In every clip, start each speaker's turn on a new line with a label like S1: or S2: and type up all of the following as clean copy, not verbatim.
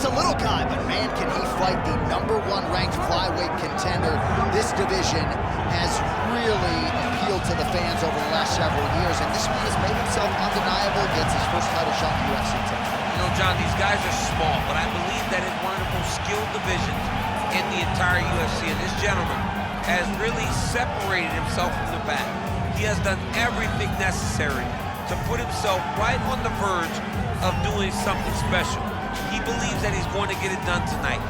S1: a little guy, but man, can he fight the #1 ranked flyweight contender. This division has really appealed to the fans over the last several years, and this one has made himself undeniable, gets his first title shot in the UFC tonight.
S2: You know, John, these guys are small, but I believe that it's one of the most skilled divisions in the entire UFC, and this gentleman has really separated himself from the pack. He has done everything necessary to put himself right on the verge of doing something special. He believes that he's going to get it done tonight.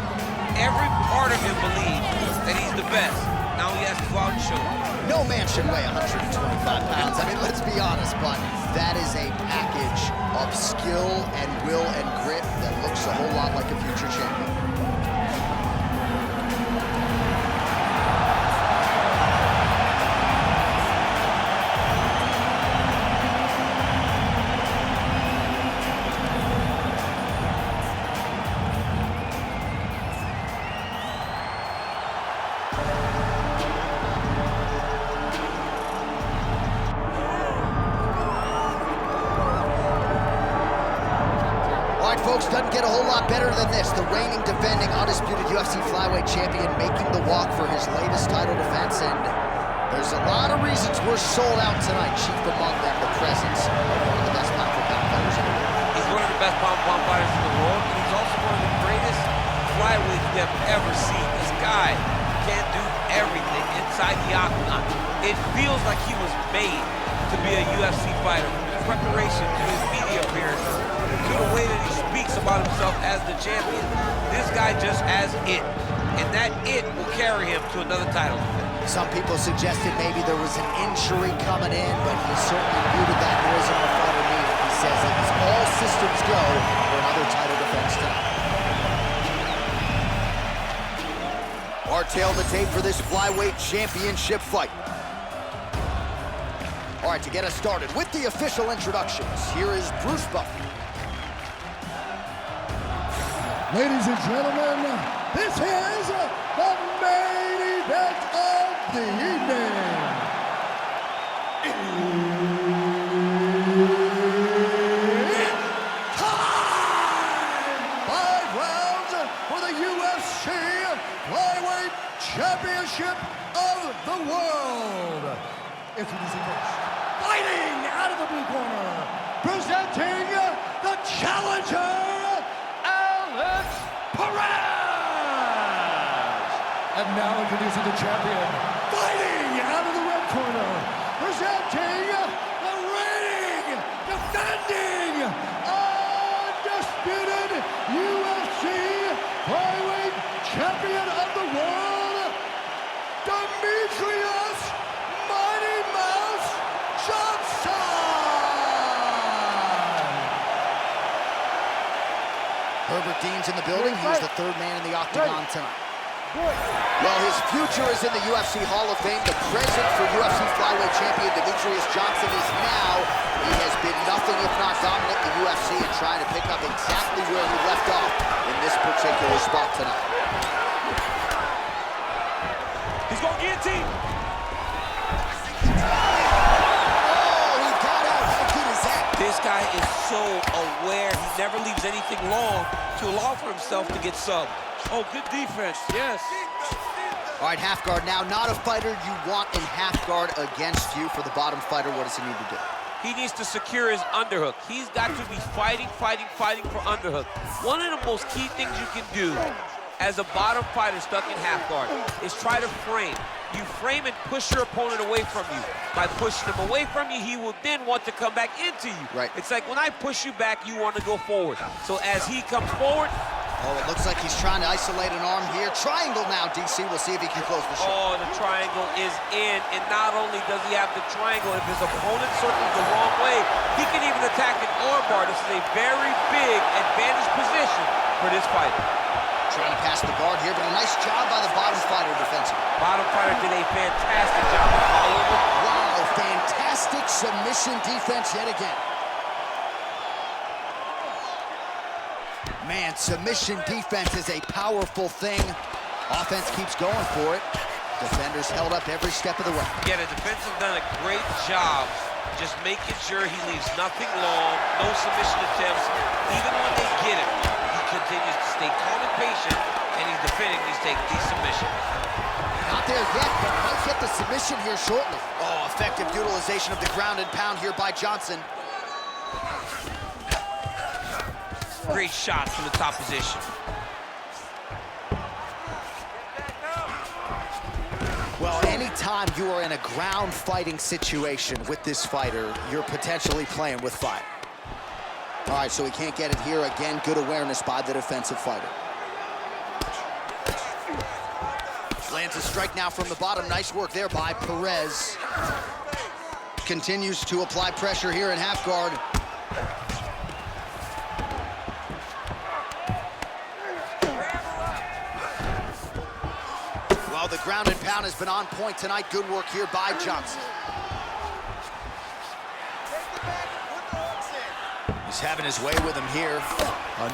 S2: Every part of him believes that he's the best. Now he has to go out and show it.
S1: No man should weigh 125 pounds. I mean, let's be honest, but that is a package of skill and will and grit that looks a whole lot like a future champion. Folks, doesn't get a whole lot better than this. The reigning, defending, undisputed UFC flyweight champion making the walk for his latest title defense, and there's a lot of reasons we're sold out tonight, chief among them the presence of one of the best pound-for-pound fighters in the world.
S2: He's one of the best pound-for-pound fighters in the world, and he's also one of the greatest flyweights we have ever seen. This guy can do everything inside the octagon. It feels like he was made to be a UFC fighter. From his preparation to his media appearances, to the way that he speaks about himself as the champion, this guy just has it. And that it will carry him to another title.
S1: Some people suggested maybe there was an injury coming in, but he certainly muted that noise in the fighter meeting. He says it is all systems go for another title defense tonight. Our tail of the tape for this flyweight championship fight. All right, to get us started with the official introductions, here is Bruce Buffer.
S3: Ladies and gentlemen, this is the main event of the evening. It's time! 5 rounds for the UFC Flyweight Championship of the World. Introducing first, fighting out of the blue corner, presenting the challenger, and now introducing the champion, fighting out of the red corner, presenting the reigning, defending, undisputed UFC flyweight champion of the world, Demetrius Mighty Mouse Johnson!
S1: Herbert Dean's in the building. He's the third man in the octagon tonight. Well, his future is in the UFC Hall of Fame. The present for UFC flyweight champion Demetrius Johnson is now. He has been nothing if not dominant in the UFC and trying to pick up exactly where he left off in this particular spot tonight.
S2: He's going guillotine.
S1: Oh, he got out. How good is that?
S2: This guy is so aware. He never leaves anything long to allow for himself to get subbed. Oh, good defense, yes.
S1: All right, half guard now. Not a fighter you want in half guard against you. For the bottom fighter, what does he need to do?
S2: He needs to secure his underhook. He's got to be fighting for underhook. One of the most key things you can do as a bottom fighter stuck in half guard is try to frame. You frame and push your opponent away from you. By pushing him away from you, he will then want to come back into you.
S1: Right.
S2: It's like when I push you back, you want to go forward. So as he comes forward,
S1: oh, it looks like he's trying to isolate an arm here. Triangle now, DC. We'll see if he can close the show.
S2: oh, the triangle is in. And not only does he have the triangle, if his opponent circles the wrong way, he can even attack an armbar. This is a very big advantage position for this fighter.
S1: Trying to pass the guard here, but a nice job by the bottom fighter defensively.
S2: Bottom fighter did a fantastic job of following him.
S1: Wow, fantastic submission defense yet again. Man, submission defense is a powerful thing. Offense keeps going for it. Defenders held up every step of the way.
S2: Yeah, the defense has done a great job just making sure he leaves nothing long, no submission attempts. Even when they get him, he continues to stay calm and patient, and he's defending these submissions.
S1: Not there yet, but might get the submission here shortly. Oh, effective utilization of the ground and pound here by Johnson.
S2: Great shot from the top position.
S1: Well, anytime you are in a ground fighting situation with this fighter, you're potentially playing with fire. All right, so he can't get it here. Again, good awareness by the defensive fighter. Lands a strike now from the bottom. Nice work there by Perez. Continues to apply pressure here in half guard. Well, the ground and pound has been on point tonight. Good work here by Johnson. He's having his way with him here.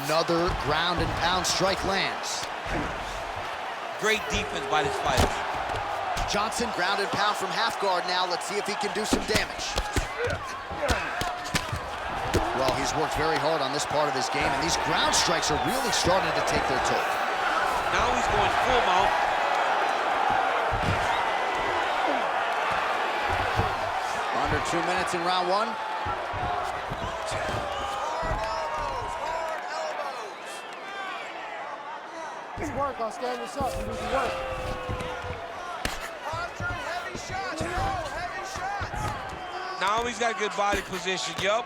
S1: Another ground and pound strike lands.
S2: Great defense by this fighter.
S1: Johnson ground and pound from half guard now. Let's see if he can do some damage. Well, he's worked very hard on this part of his game, and these ground strikes are really starting to take their toll.
S2: Now he's going full mount.
S1: Under 2 minutes in round one.
S4: Good work, I'll stand this up. You need to work.
S5: Heavy shots, heavy shots.
S2: Now he's got good body position, yup.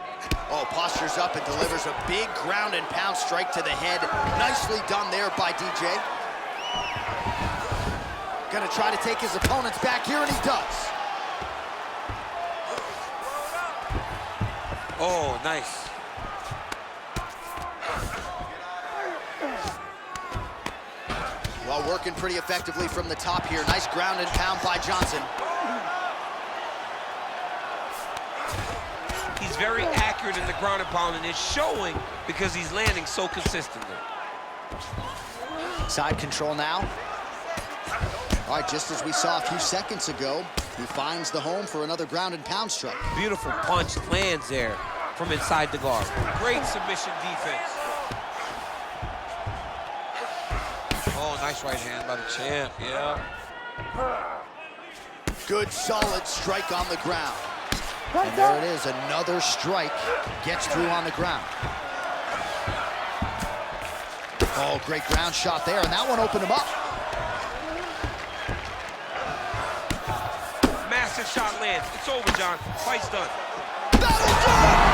S1: Oh, postures up and delivers a big ground and pound strike to the head. Nicely done there by DJ. Gonna try to take his opponents back here, and he does.
S2: Oh, nice.
S1: Well, working pretty effectively from the top here. Nice ground and pound by Johnson.
S2: He's very accurate in the ground and pound, and it's showing because he's landing so consistently.
S1: Side control now. All right, just as we saw a few seconds ago, he finds the home for another ground and pound strike.
S2: Beautiful punch lands there from inside the guard. Great submission defense. Oh, nice right hand by the champ, yeah.
S1: Good, solid strike on the ground. And there it is, another strike gets through on the ground. Oh, great ground shot there, and that one opened him up.
S2: Massive shot lands. It's over, John. Fight's done.
S1: That'll do it!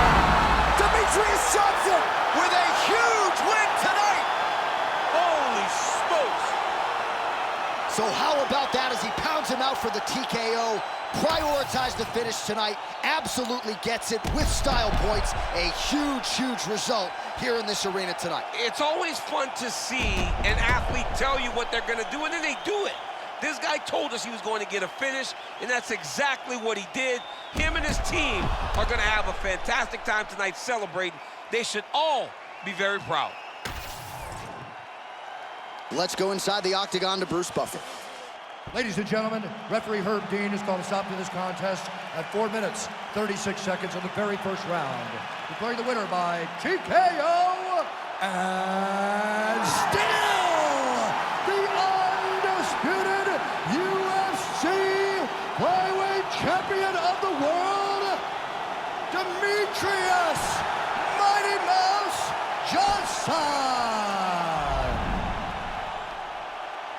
S1: Demetrius Johnson with a huge win tonight!
S2: Holy smokes!
S1: So how about that as he pounds him out for the TKO? Prioritized the finish tonight, absolutely gets it with style points. A huge, huge result here in this arena tonight.
S2: It's always fun to see an athlete tell you what they're gonna do, and then they do it. This guy told us he was going to get a finish, and that's exactly what he did. Him and his team are gonna have a fantastic time tonight celebrating. They should all be very proud.
S1: Let's go inside the octagon to Bruce Buffer.
S3: Ladies and gentlemen, referee Herb Dean has called a stop to this contest at 4 minutes, 36 seconds of the very first round. Declaring the winner by TKO, and still the undisputed UFC flyweight champion of the world, Demetrius Mighty Mouse Johnson.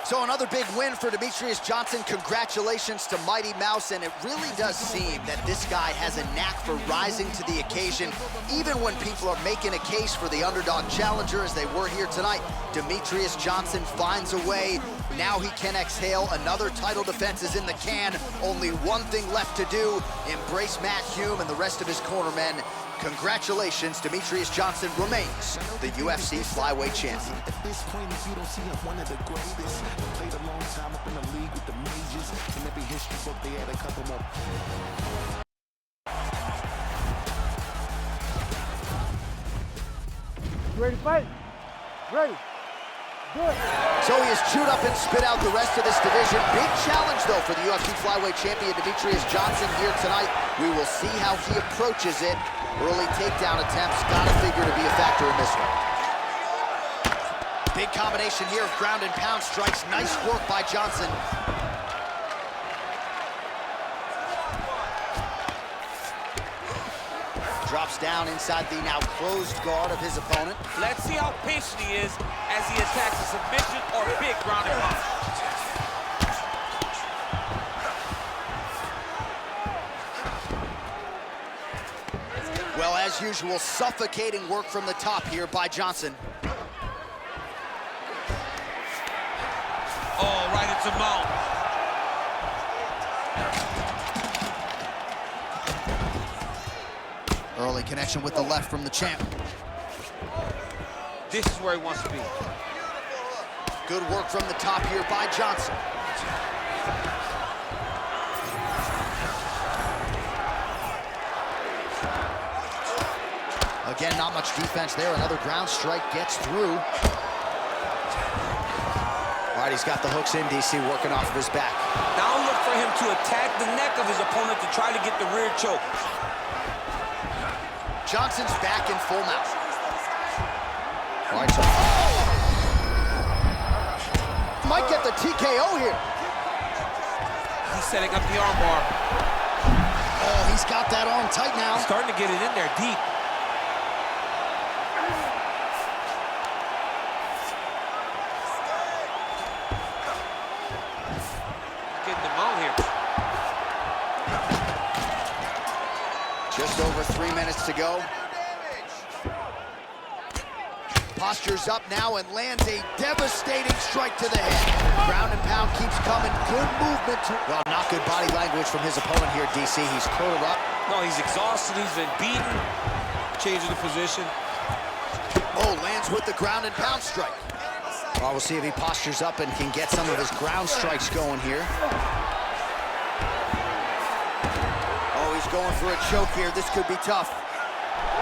S1: So another big win for Demetrius Johnson. Congratulations to Mighty Mouse, and it really does seem that this guy has a knack for rising to the occasion. Even when people are making a case for the underdog challenger, as they were here tonight, Demetrius Johnson finds a way. Now he can exhale. Another title defense is in the can. Only one thing left to do, embrace Matt Hume and the rest of his cornermen. Congratulations, Demetrius Johnson remains the UFC flyweight champion.
S6: At this point, if you don't see him, one of the greatest. Played a long time up in the league with the majors. In every history book, they had a couple more.
S4: You ready to fight? Ready. Good.
S1: So he has chewed up and spit out the rest of this division. Big challenge, though, for the UFC flyweight champion Demetrius Johnson here tonight. We will see how he approaches it. Early takedown attempts, gotta figure to be a factor in this one. Big combination here of ground and pound strikes. Nice work by Johnson. Drops down inside the now closed guard of his opponent.
S2: Let's see how patient he is as he attacks a submission or big ground and pound.
S1: Well, as usual, suffocating work from the top here by Johnson.
S2: Oh, right into mount.
S1: Early connection with the left from the champ.
S2: This is where he wants to be.
S1: Good work from the top here by Johnson. Again, not much defense there. Another ground strike gets through. All right, he's got the hooks in, DC, working off of his back.
S2: Now look for him to attack the neck of his opponent to try to get the rear choke.
S1: Johnson's back in full mount. All right, so... might get the TKO here.
S2: He's setting up the arm bar.
S1: Oh, he's got that arm tight now.
S2: He's starting to get it in there deep. Getting them out here.
S1: Just over 3 minutes to go. Postures up now and lands a devastating strike to the head. Ground and pound keeps coming. Good movement. Well, not good body language from his opponent here, DC. He's curled up.
S2: No, he's exhausted. He's been beaten. Changing the position.
S1: Oh, lands with the ground and pound strike. Well, we'll see if he postures up and can get some of his ground strikes going here. Oh, he's going for a choke here. This could be tough.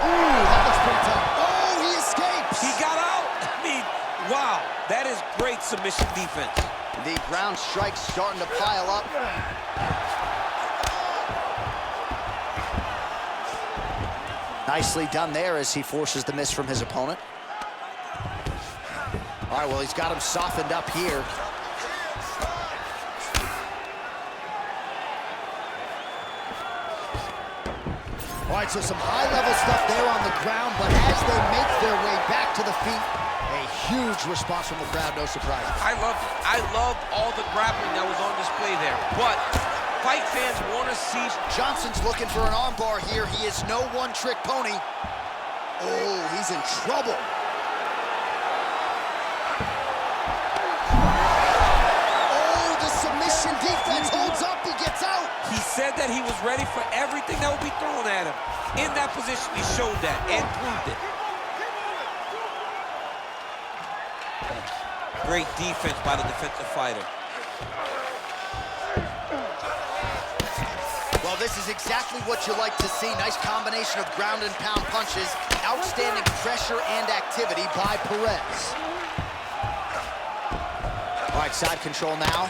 S1: Ooh, that looks pretty tough. Oh, he escapes.
S2: He got out. I mean, wow. That is great submission defense.
S1: The ground strikes starting to pile up. Nicely done there as he forces the miss from his opponent. All right, well, he's got him softened up here. All right, so some high-level stuff there on the ground, but as they make their way back to the feet, a huge response from the crowd, no surprise.
S2: I love all the grappling that was on display there, but fight fans want to see...
S1: Johnson's looking for an armbar here. He is no one-trick pony. Oh, he's in trouble. Oh, the submission defense holds up. He gets out.
S2: He said that he was ready for everything that would be thrown at him. In that position, he showed that and proved it. Great defense by the defensive fighter.
S1: Well, this is exactly what you like to see. Nice combination of ground and pound punches. Outstanding pressure and activity by Perez. All right, side control now.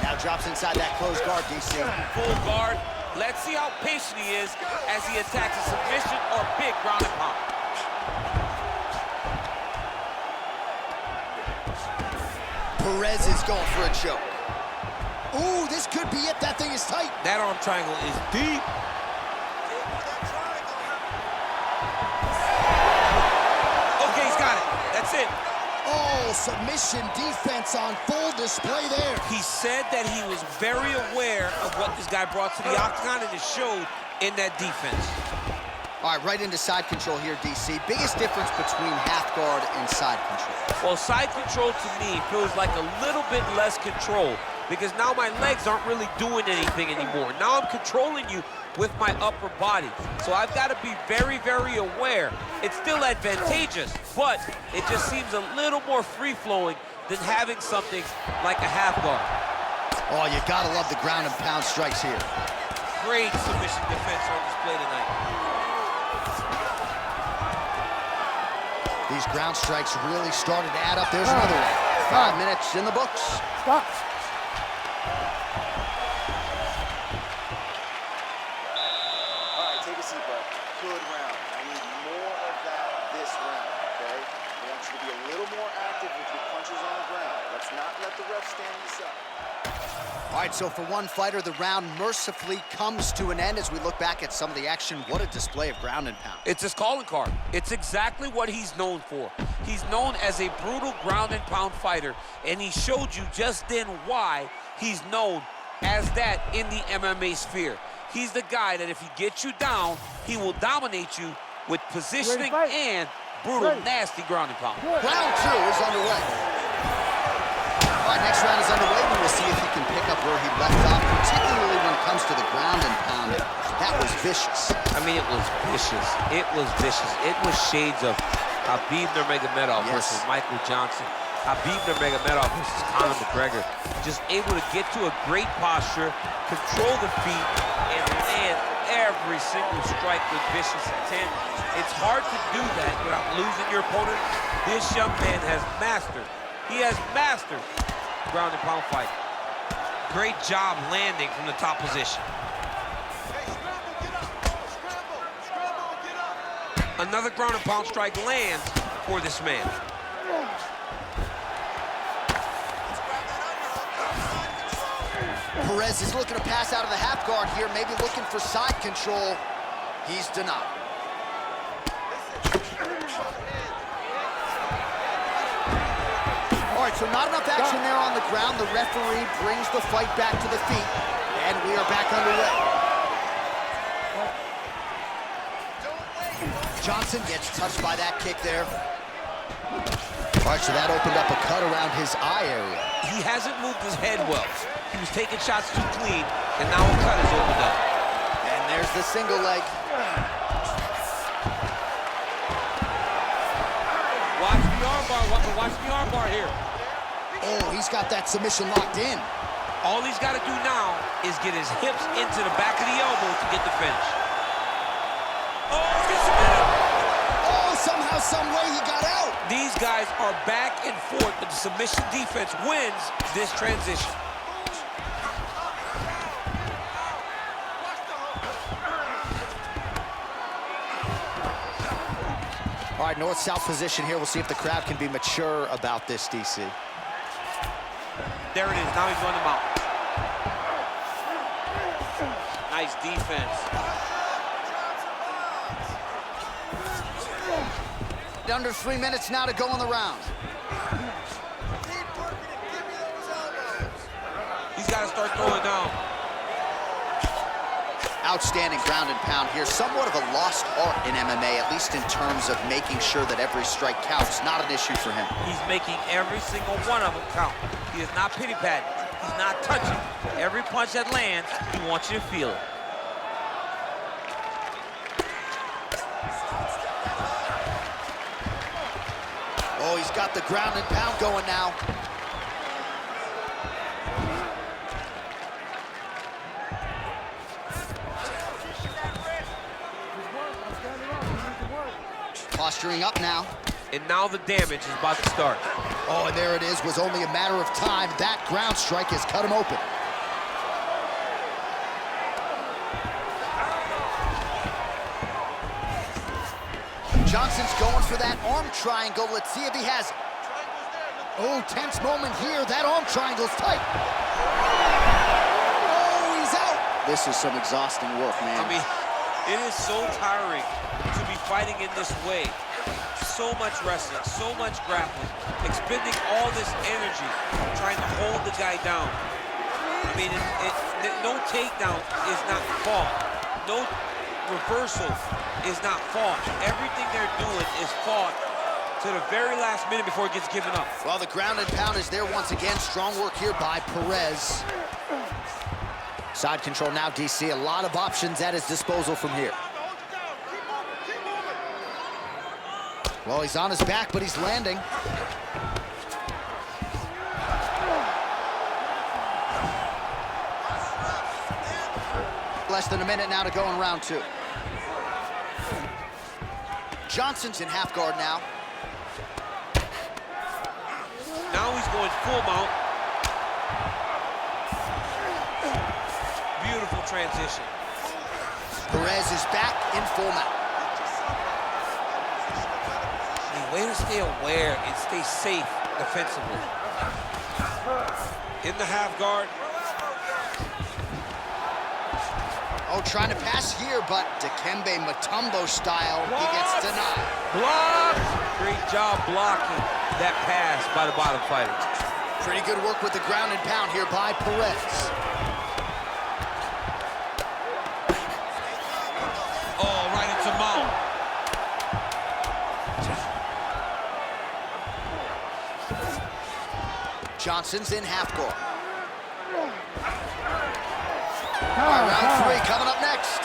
S1: Now drops inside that closed guard, DC.
S2: Full guard. Let's see how patient he is as he attacks a submission or big ground and pound.
S1: Perez is going for a choke. Ooh, this could be it. That thing is tight.
S2: That arm triangle is deep. Okay, he's got it. That's it.
S1: Oh, submission defense on full display there.
S2: He said that he was very aware of what this guy brought to the octagon, and it showed in that defense.
S1: All right, right into side control here, DC. Biggest difference between half guard and side control?
S2: Well, side control to me feels like a little bit less control because now my legs aren't really doing anything anymore. Now I'm controlling you with my upper body. So I've got to be very, very aware. It's still advantageous, but it just seems a little more free-flowing than having something like a half guard.
S1: Oh, you gotta love the ground and pound strikes here.
S2: Great submission defense on display tonight.
S1: These ground strikes really started to add up. There's another one. 5 minutes in the books.
S4: Stop.
S7: All right, take a seat, bud. Good round. I need more of that this round, okay? I want you to be judge standing aside.
S1: All right, so for one fighter, the round mercifully comes to an end as we look back at some of the action. What a display of ground and pound.
S2: It's his calling card. It's exactly what he's known for. He's known as a brutal ground and pound fighter, and he showed you just then why he's known as that in the MMA sphere. He's the guy that if he gets you down, he will dominate you with positioning and brutal, nasty ground and pound.
S1: Round two is underway. All right, next round is underway. We will see if he can pick up where he left off, particularly when it comes to the ground and pound. That was vicious.
S2: I mean, it was vicious. It was vicious. It was shades of Khabib Nurmagomedov versus Michael Johnson. Khabib Nurmagomedov versus Conor McGregor. Just able to get to a great posture, control the feet, and land every single strike with vicious intent. It's hard to do that without losing your opponent. This young man has mastered. He has mastered ground and pound fight. Great job landing from the top position.
S5: Hey, scramble, get up. Scramble, scramble, get up.
S2: Another ground and pound strike lands for this man.
S1: Perez is looking to pass out of the half guard here, maybe looking for side control. He's denied. All right, so not enough action there on the ground. The referee brings the fight back to the feet, and we are back underway. Johnson gets touched by that kick there. All right, so that opened up a cut around his eye area.
S2: He hasn't moved his head well. He was taking shots too clean, and now a cut is opened up.
S1: And there's the single leg.
S2: Watch the armbar. Watch the armbar here.
S1: Oh, he's got that submission locked in.
S2: All he's got to do now is get his hips into the back of the elbow to get the finish. Oh, gets submitted.
S1: Oh, somehow, some way he got out.
S2: These guys are back and forth, but the submission defense wins this transition.
S1: All right, north-south position here. We'll see if the crowd can be mature about this, DC.
S2: There it is. Now he's going to mount. Nice defense.
S1: Under 3 minutes now to go in the round.
S2: He's got to start throwing down.
S1: Outstanding ground and pound here. Somewhat of a lost art in MMA, at least in terms of making sure that every strike counts. Not an issue for him.
S2: He's making every single one of them count. He is not pity-patting. He's not touching. Every punch that lands, he wants you to feel it.
S1: Oh, he's got the ground and pound going now. Posturing up now.
S2: And now the damage is about to start.
S1: Oh, and there it is. Was only a matter of time. That ground strike has cut him open. Johnson's going for that arm triangle. Let's see if he has it. Oh, tense moment here. That arm triangle's tight. Oh, he's out. This is some exhausting work, man.
S2: I mean, it is so tiring to be fighting in this way. So much wrestling, so much grappling, expending all this energy trying to hold the guy down. I mean, no takedown is not fought. No reversal is not fought. Everything they're doing is fought to the very last minute before it gets given up.
S1: Well, the ground and pound is there once again. Strong work here by Perez. Side control now, DC. A lot of options at his disposal from here. Well, he's on his back, but he's landing. Less than a minute now to go in round two. Johnson's in half guard now.
S2: Now he's going full mount. Beautiful transition.
S1: Perez is back in full mount.
S2: Way to stay aware and stay safe defensively. In the half guard.
S1: Oh, trying to pass here, but Dikembe Mutombo style, he gets denied.
S2: Blocked! Great job blocking that pass by the bottom fighter.
S1: Pretty good work with the ground and pound here by Perez.
S2: Oh, right into mount.
S1: Johnson's in half guard. All right, round 3 coming up next.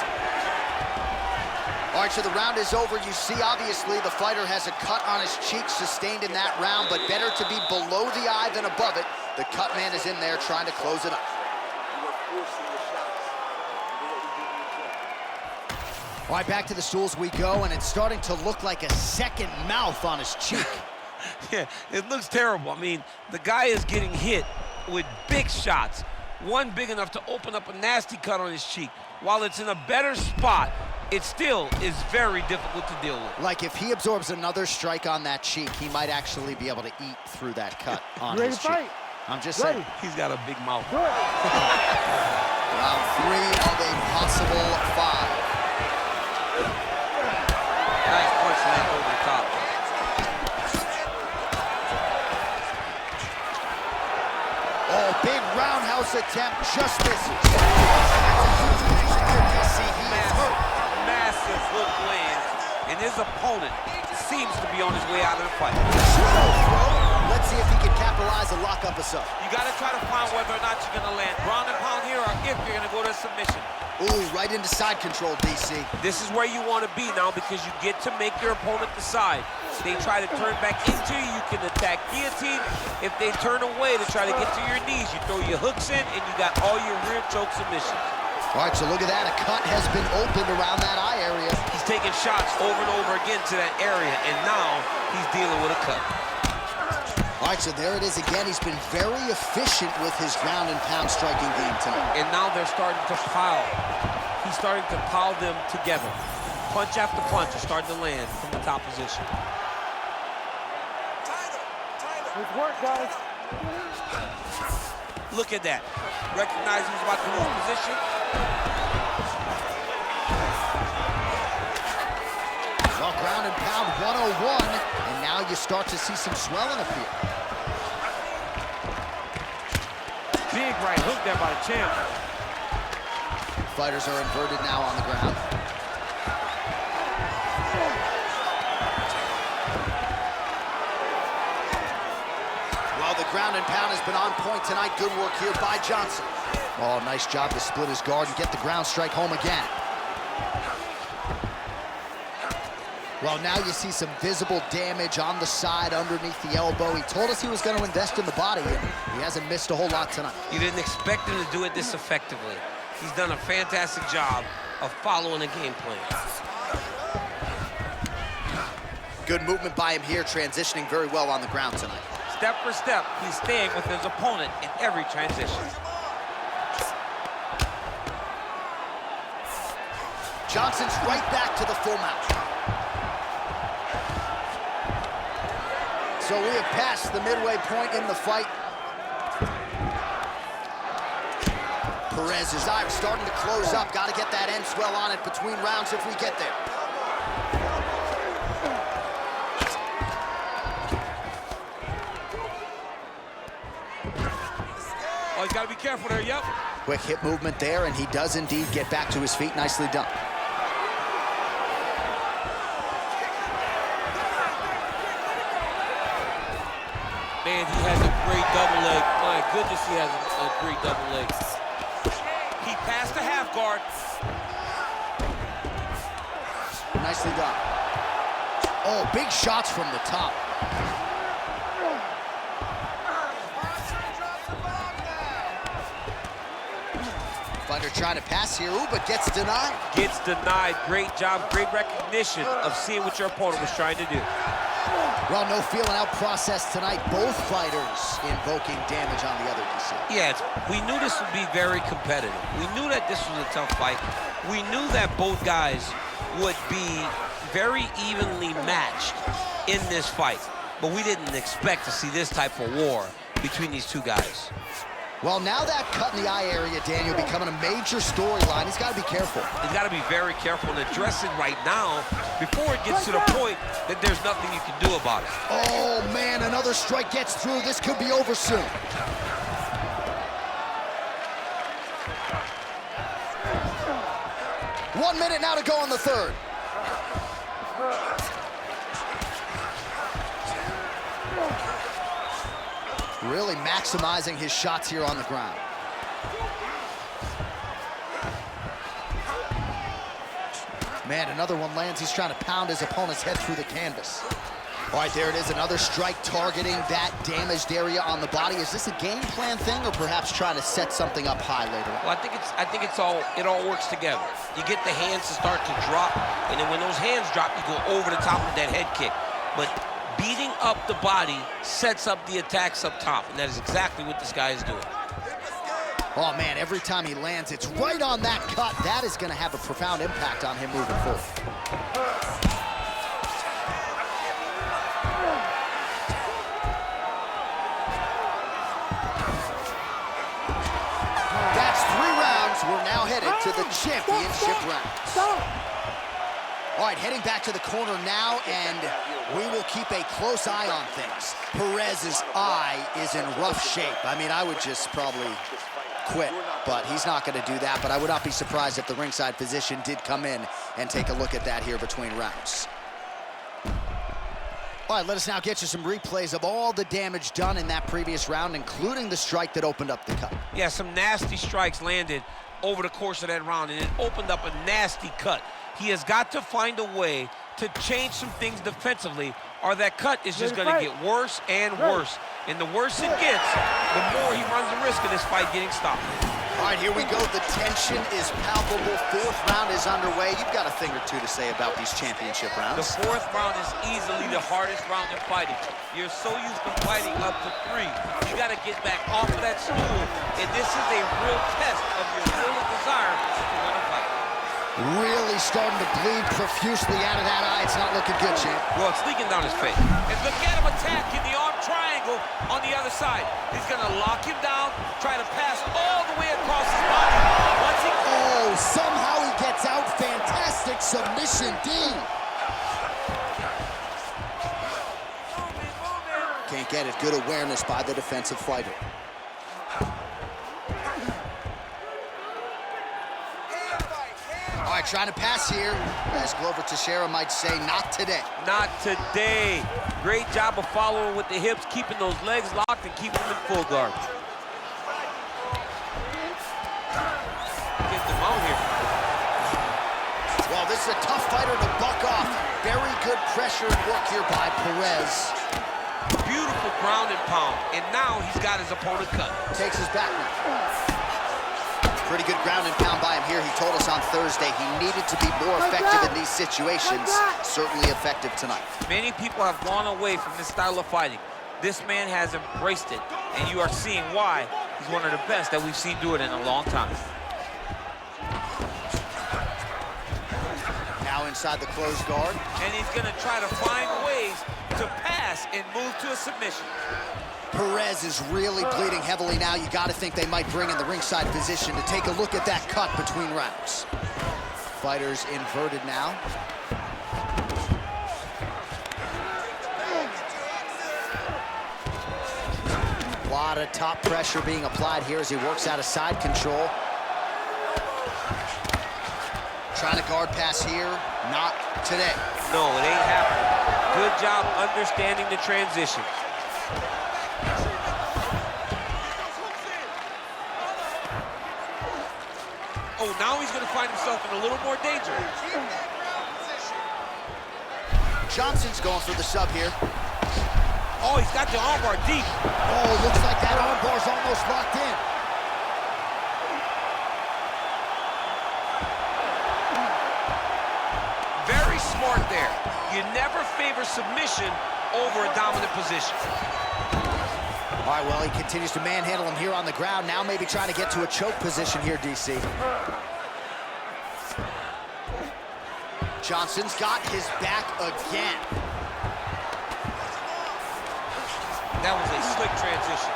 S1: All right, so the round is over. You see, obviously, the fighter has a cut on his cheek sustained in that round, but better to be below the eye than above it. The cut man is in there trying to close it up. All right, back to the stools we go, and it's starting to look like a second mouth on his cheek.
S2: Yeah, it looks terrible. I mean, the guy is getting hit with big shots. One big enough to open up a nasty cut on his cheek. While it's in a better spot, it still is very difficult to deal with.
S1: Like if he absorbs another strike on that cheek, he might actually be able to eat through that cut on his cheek. I'm just saying.
S2: He's got a big mouth.
S1: Round 3 of a possible 5.
S2: Nice punch land over the top.
S1: Oh, big roundhouse attempt, just misses.
S2: Massive hook lands, and his opponent seems to be on his way out of the fight.
S1: Let's see if he can capitalize and lock up a sub.
S2: You got to try to find whether or not you're going to land ground and pound here or if you're going to go to submission.
S1: Ooh, right into side control, DC.
S2: This is where you want to be now because you get to make your opponent decide. They try to turn back into you, you can attack guillotine. If they turn away to try to get to your knees, you throw your hooks in and you got all your rear choke submissions.
S1: All right, so look at that. A cut has been opened around that eye area.
S2: He's taking shots over and over again to that area, and now he's dealing with a cut.
S1: All right, so there it is again. He's been very efficient with his ground and pound striking game tonight.
S2: And now they're starting to pile. He's starting to pile them together. Punch after punch is starting to land from the top position.
S4: Good work, guys.
S2: Look at that. Recognize he was about to lose position.
S1: Well, ground and pound 101, and now you start to see some swelling appear.
S2: Big right hook there by the champ.
S1: Fighters are inverted now on the ground. Well, the ground and pound has been on point tonight. Good work here by Johnson. Oh, nice job to split his guard and get the ground strike home again. Well, now you see some visible damage on the side underneath the elbow. He told us he was going to invest in the body, and he hasn't missed a whole lot tonight.
S2: You didn't expect him to do it this effectively. He's done a fantastic job of following a game plan.
S1: Good movement by him here, transitioning very well on the ground tonight.
S2: Step for step, he's staying with his opponent in every transition.
S1: Johnson's right back to the full mount. So we have passed the midway point in the fight. Perez's eye starting to close up. Got to get that end swell on it between rounds if we get there.
S2: Oh, he's got to be careful there, yep.
S1: Quick hip movement there, and he does indeed get back to his feet. Nicely done.
S2: Man, he has a great double leg. My goodness, he has a great double leg. He passed the half guard.
S1: Nicely done. Oh, big shots from the top. Fighter trying to pass here, ooh, but gets denied.
S2: Gets denied. Great job, great recognition of seeing what your opponent was trying to do.
S1: Well, no feeling out process tonight. Both fighters invoking damage on the other, DC.
S2: Yeah, we knew this would be very competitive. We knew that this was a tough fight. We knew that both guys would be very evenly matched in this fight. But we didn't expect to see this type of war between these two guys.
S1: Well, now that cut in the eye area, Daniel, becoming a major storyline. He's got to be careful.
S2: He's got to be very careful and address it right now before it gets to the point that there's nothing you can do about it.
S1: Oh, man, another strike gets through. This could be over soon. One minute now to go on the third. Really maximizing his shots here on the ground. Man, another one lands. He's trying to pound his opponent's head through the canvas. All right, there it is, another strike targeting that damaged area on the body. Is this a game plan thing, or perhaps trying to set something up high later on?
S2: Well, I think it all works together. You get the hands to start to drop, and then when those hands drop, you go over the top of that head kick. But beating up the body sets up the attacks up top, and that is exactly what this guy is doing.
S1: Oh, man, every time he lands, it's right on that cut. That is going to have a profound impact on him moving forward. That's 3 rounds. We're now headed to the championship rounds. All right, heading back to the corner now, and we will keep a close eye on things. Perez's eye is in rough shape. I mean, I would just probably quit, but he's not going to do that. But I would not be surprised if the ringside physician did come in and take a look at that here between rounds. All right, let us now get you some replays of all the damage done in that previous round, including the strike that opened up the cut.
S2: Yeah, some nasty strikes landed over the course of that round, and it opened up a nasty cut. He has got to find a way to change some things defensively, or that cut is just going to get worse and worse. And the worse it gets, the more he runs the risk of this fight getting stopped.
S1: All right, here we go. The tension is palpable. 4th round is underway. You've got a thing or two to say about these championship rounds.
S2: The 4th round is easily the hardest round in fighting. You're so used to fighting up to 3. You got to get back off of that stool, and this is a real test of your will and desire to win a fight.
S1: Really starting to bleed profusely out of that eye. It's not looking good, champ.
S2: Well, it's leaking down his face. And look at him attack in the arm triangle on the other side. He's going to lock him down, try to pass all the way across his body. Once he...
S1: Oh, somehow he gets out. Fantastic submission, D. Can't get it. Good awareness by the defensive fighter. All right, trying to pass here, as Glover Teixeira might say, not today.
S2: Not today. Great job of following with the hips, keeping those legs locked and keeping them in full guard. Get them out here.
S1: Well, this is a tough fighter to buck off. Very good pressure and work here by Perez.
S2: Beautiful ground and pound, and now he's got his opponent cut.
S1: Takes his back now. Pretty good ground and pound by him here. He told us on Thursday he needed to be more effective in these situations. Certainly effective tonight.
S2: Many people have gone away from this style of fighting. This man has embraced it, and you are seeing why he's one of the best that we've seen do it in a long time.
S1: Now inside the closed guard.
S2: And he's going to try to find ways to pass and move to a submission.
S1: Perez is really bleeding heavily now. You got to think they might bring in the ringside physician to take a look at that cut between rounds. Fighters inverted now. A lot of top pressure being applied here as he works out of side control. Trying to guard pass here, not today.
S2: No, it ain't happening. Good job understanding the transition. Oh, now he's going to find himself in a little more danger.
S1: Johnson's going for the sub here.
S2: Oh, he's got the armbar deep.
S1: Oh, looks like that armbar's almost locked in.
S2: Very smart there. You never favor submission over a dominant position.
S1: All right, well, he continues to manhandle him here on the ground. Now maybe trying to get to a choke position here, DC. Johnson's got his back again.
S2: That was a slick transition.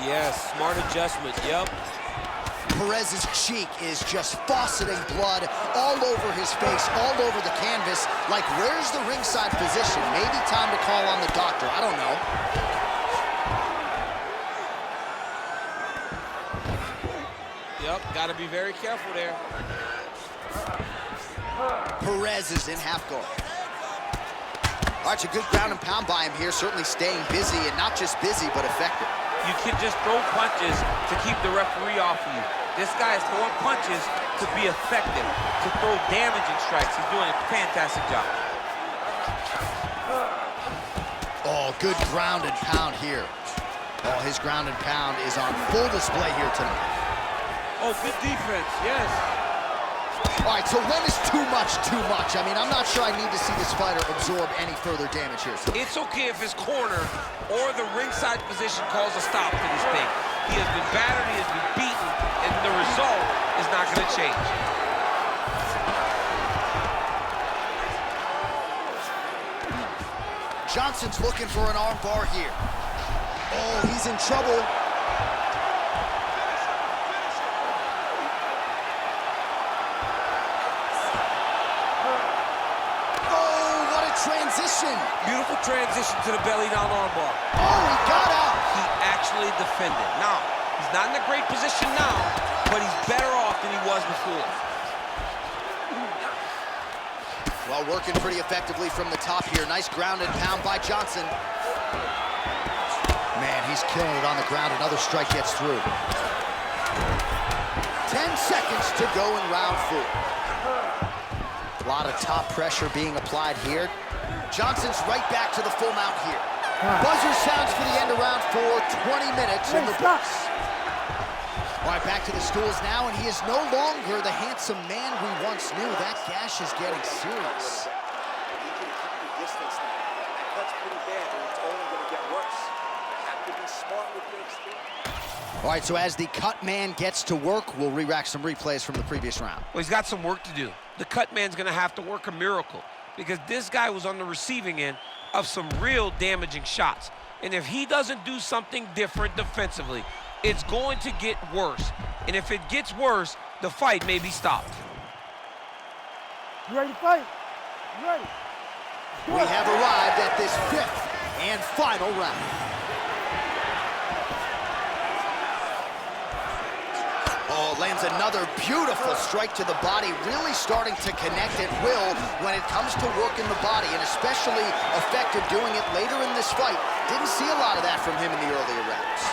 S2: Yes, smart adjustment, yep.
S1: Perez's cheek is just fauceting blood all over his face, all over the canvas. Like, where's the ringside physician? Maybe time to call on the doctor. I don't know.
S2: Yep, got to be very careful there.
S1: Perez is in half guard. All right, it's a good ground and pound by him here, certainly staying busy, and not just busy, but effective.
S2: You can just throw punches to keep the referee off of you. This guy is throwing punches to be effective, to throw damaging strikes. He's doing a fantastic job.
S1: Oh, good ground and pound here. Oh, his ground and pound is on full display here tonight.
S2: Oh, good defense, yes.
S1: All right, so when is too much too much? I mean, I'm not sure I need to see this fighter absorb any further damage here.
S2: It's okay if his corner or the ringside position calls a stop to this thing. He has been battered, he has been beaten, and the result is not going to change.
S1: Johnson's looking for an arm bar here. Oh, he's in trouble. Transition.
S2: Beautiful transition to the belly down armbar.
S1: Oh, he got out.
S2: He actually defended. Now, he's not in a great position now, but he's better off than he was before.
S1: Well, working pretty effectively from the top here. Nice ground and pound by Johnson. Man, he's killing it on the ground. Another strike gets through. 10 seconds to go in round 4. A lot of top pressure being applied here. Johnson's right back to the full mount here. Buzzer sounds for the end of round 4, 20 minutes in the books. All right, back to the stools now, and he is no longer the handsome man we once knew. That gash is getting serious.
S7: You can keep your distance now. That cut's pretty bad, and it's only going to get worse. You have to be smart with your experience.
S1: All right, so as the cut man gets to work, we'll re-rack some replays from the previous round.
S2: Well, he's got some work to do. The cut man's going to have to work a miracle, because this guy was on the receiving end of some real damaging shots. And if he doesn't do something different defensively, it's going to get worse. And if it gets worse, the fight may be stopped.
S4: You ready to fight? You ready?
S1: We have arrived at this 5th and final round. Oh, lands another beautiful strike to the body, really starting to connect at will when it comes to working the body, and especially effective doing it later in this fight. Didn't see a lot of that from him in the earlier rounds.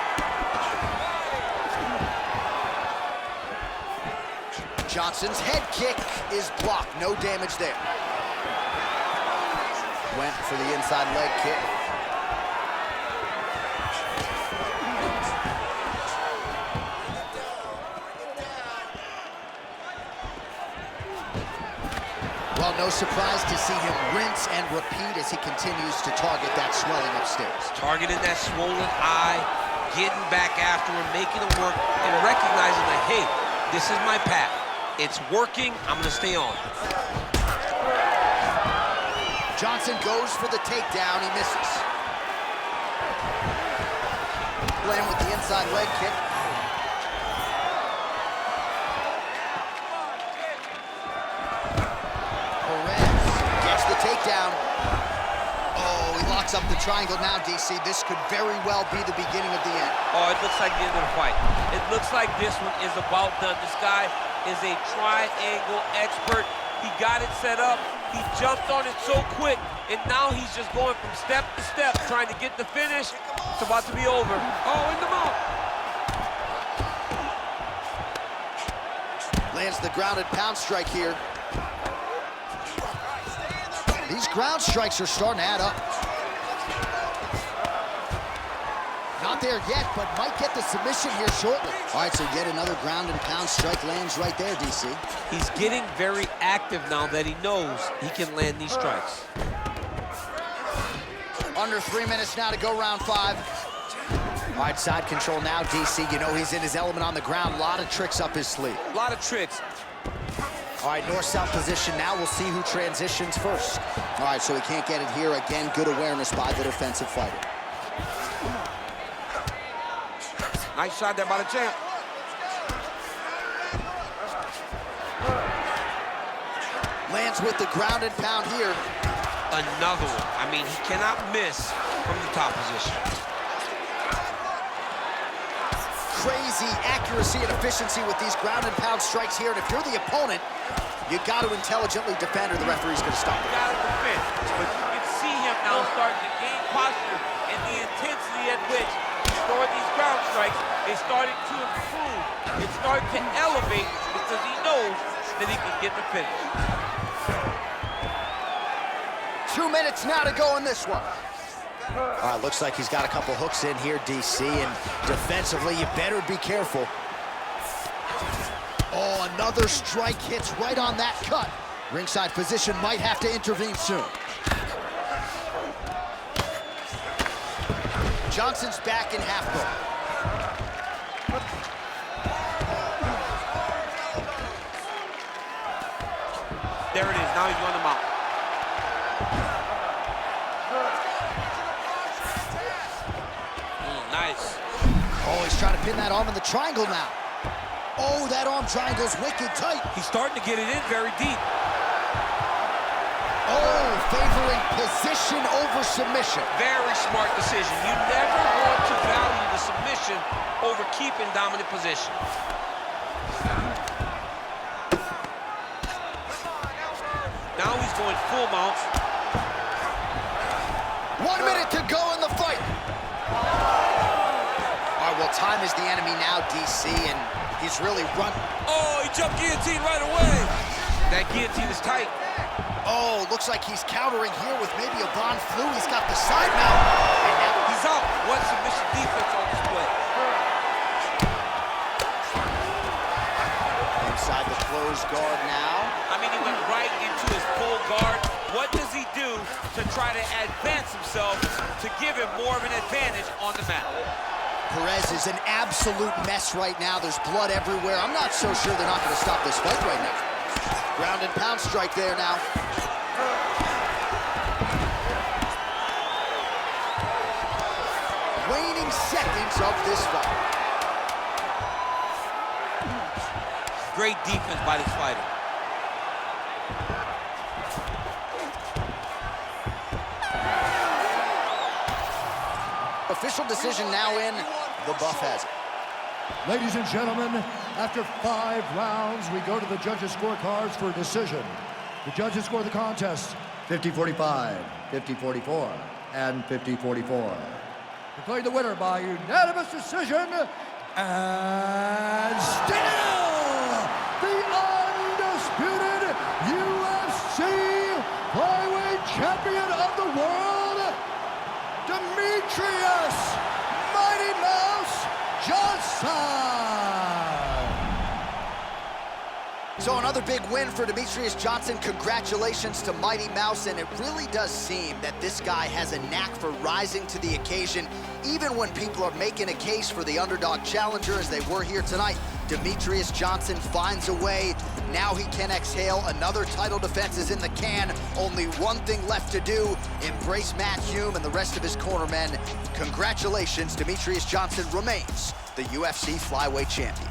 S1: Johnson's head kick is blocked, no damage there. Went for the inside leg kick. Well, no surprise to see him rinse and repeat as he continues to target that swelling upstairs.
S2: Targeting that swollen eye, getting back after him, making him work, and recognizing that, hey, this is my path. It's working, I'm gonna stay on.
S1: Johnson goes for the takedown, he misses. Playing with the inside leg kick. Takedown. Oh, he locks up the triangle now, DC. This could very well be the beginning of the end.
S2: Oh, it looks like the end of the fight. It looks like this one is about done. This guy is a triangle expert. He got it set up. He jumped on it so quick, and now he's just going from step to step, trying to get the finish. It's about to be over. Oh, in the mouth.
S1: Lands the grounded pound strike here. These ground strikes are starting to add up. Not there yet, but might get the submission here shortly. All right, so yet another ground and pound strike lands right there, DC.
S2: He's getting very active now that he knows he can land these strikes.
S1: Under 3 minutes now to go round 5. All right, side control now, DC. You know he's in his element on the ground. A lot of tricks up his sleeve.
S2: A lot of tricks.
S1: All right, north-south position now. We'll see who transitions first. All right, so he can't get it here. Again, good awareness by the defensive fighter.
S2: Nice shot there by the champ.
S1: Lands with the ground and pound here.
S2: Another one. I mean, he cannot miss from the top position.
S1: Crazy accuracy and efficiency with these ground and pound strikes here. And if you're the opponent, you got to intelligently defend or the referee's going to stop it.
S2: You got to defend. But you can see him now starting to gain posture, and the intensity at which he's throwing these ground strikes is starting to improve. It's starting to elevate because he knows that he can get the finish.
S1: 2 minutes now to go in this one. All right, looks like he's got a couple hooks in here, DC, and defensively, you better be careful. Oh, another strike hits right on that cut. Ringside physician might have to intervene soon. Johnson's back in half guard.
S2: There it is. Now he's on the mount. Nice.
S1: Oh, he's trying to pin that arm in the triangle now. Oh, that arm triangle's wicked tight.
S2: He's starting to get it in very deep.
S1: Oh, favoring position over submission.
S2: Very smart decision. You never want to value the submission over keeping dominant position. Now he's going full mount.
S1: 1 minute to go in the fight. All right, well, time is the enemy now, DC, and he's really run.
S2: Oh, he jumped guillotine right away. That guillotine is tight.
S1: Oh, looks like he's countering here with maybe a Von Flu. He's got the side mount. And now
S2: He's out. What submission defense on display.
S1: inside the closed guard now.
S2: I mean, he went right into his full guard. What does he do to try to advance himself to give him more of an advantage on the mat?
S1: Perez is an absolute mess right now. There's blood everywhere. I'm not so sure they're not going to stop this fight right now. Ground and pound strike there now. Waning seconds of this fight.
S2: Great defense by this fighter.
S1: Official decision now in. The buff has it.
S3: Ladies and gentlemen, after 5 rounds, we go to the judges' scorecards for a decision. The judges score the contest 50-45, 50-44, and 50-44. Declared the winner by unanimous decision, and still the undisputed UFC flyweight champion of the world, Demetrius Mighty Mouse Johnson.
S1: So another big win for Demetrius Johnson. Congratulations to Mighty Mouse, and it really does seem that this guy has a knack for rising to the occasion. Even when people are making a case for the underdog challenger, as they were here tonight, Demetrius Johnson finds a way. Now he can exhale. Another title defense is in the can. Only one thing left to do. Embrace Matt Hume and the rest of his cornermen. Congratulations, Demetrius Johnson remains the UFC flyweight champion.